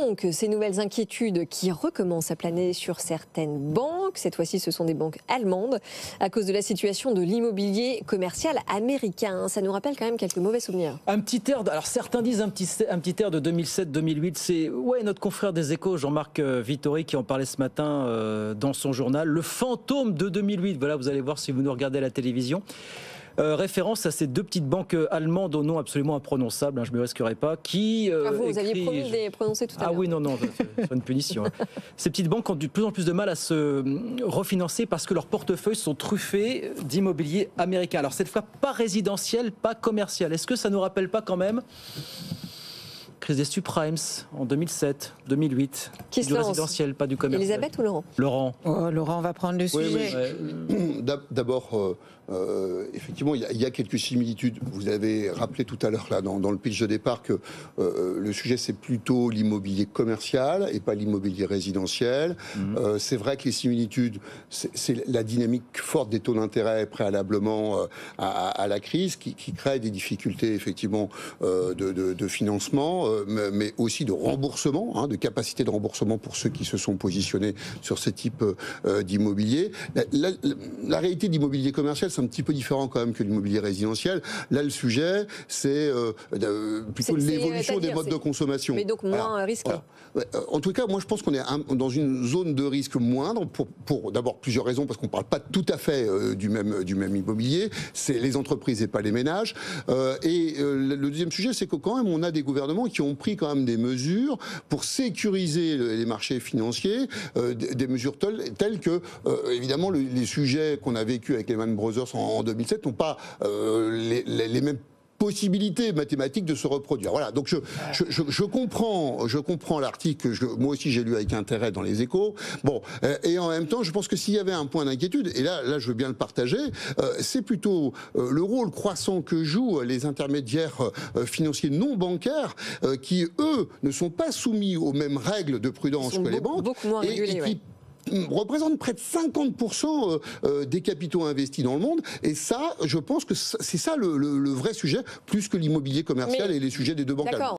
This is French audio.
donc ces nouvelles inquiétudes qui recommencent à planer sur certaines banques. Cette fois-ci, ce sont des banques allemandes à cause de la situation de l'immobilier commercial américain. Ça nous rappelle quand même quelques mauvais souvenirs. Un petit air, alors certains disent un petit air de 2007-2008. C'est notre confrère des Échos, Jean-Marc Vittori, qui en parlait ce matin dans son journal. Le fantôme de 2008. Voilà, vous allez voir si vous nous regardez à la télévision. Référence à ces deux petites banques allemandes au nom absolument imprononçable, je ne me risquerai pas, qui... vous aviez promis de les prononcer tout à l'heure. Ah oui, non, c'est une punition. Ces petites banques ont de plus en plus de mal à se refinancer parce que leurs portefeuilles sont truffés d'immobilier américain. Alors cette fois, pas résidentiel, pas commercial. Est-ce que ça ne nous rappelle pas quand même crise des subprimes en 2007, 2008. Qui se du lance? résidentiel, pas du commercial. Elisabeth ou Laurent? Laurent. Oh, Laurent va prendre le sujet. Oui. D'abord, effectivement, il y a quelques similitudes. Vous avez rappelé tout à l'heure là dans le pitch de départ que le sujet c'est plutôt l'immobilier commercial et pas l'immobilier résidentiel. C'est vrai que les similitudes, c'est la dynamique forte des taux d'intérêt préalablement à la crise qui crée des difficultés effectivement de financement, mais aussi de remboursement, de capacité de remboursement pour ceux qui se sont positionnés sur ce type d'immobilier. La réalité de l'immobilier commercial, c'est un petit peu différent quand même que l'immobilier résidentiel. Là, le sujet, c'est plutôt l'évolution des modes de consommation. Mais donc moins risqué. Voilà. En tout cas, moi, je pense qu'on est dans une zone de risque moindre pour d'abord plusieurs raisons, parce qu'on ne parle pas tout à fait du même immobilier. C'est les entreprises et pas les ménages. Le deuxième sujet, c'est que quand même, on a des gouvernements qui ont pris quand même des mesures pour sécuriser les marchés financiers, des mesures telles que, évidemment, les sujets qu'on a vécu avec Lehman Brothers en 2007 n'ont pas les mêmes possibilités mathématiques de se reproduire. Voilà, donc je comprends l'article, moi aussi j'ai lu avec intérêt dans les Échos. Bon, et en même temps, je pense que s'il y avait un point d'inquiétude, et là je veux bien le partager, c'est plutôt le rôle croissant que jouent les intermédiaires financiers non bancaires qui, eux, ne sont pas soumis aux mêmes règles de prudence que les banques. Beaucoup moins régulés, qui représente près de 50% des capitaux investis dans le monde. Et ça, je pense que c'est ça le vrai sujet, plus que l'immobilier commercial et les sujets des deux banques allemandes.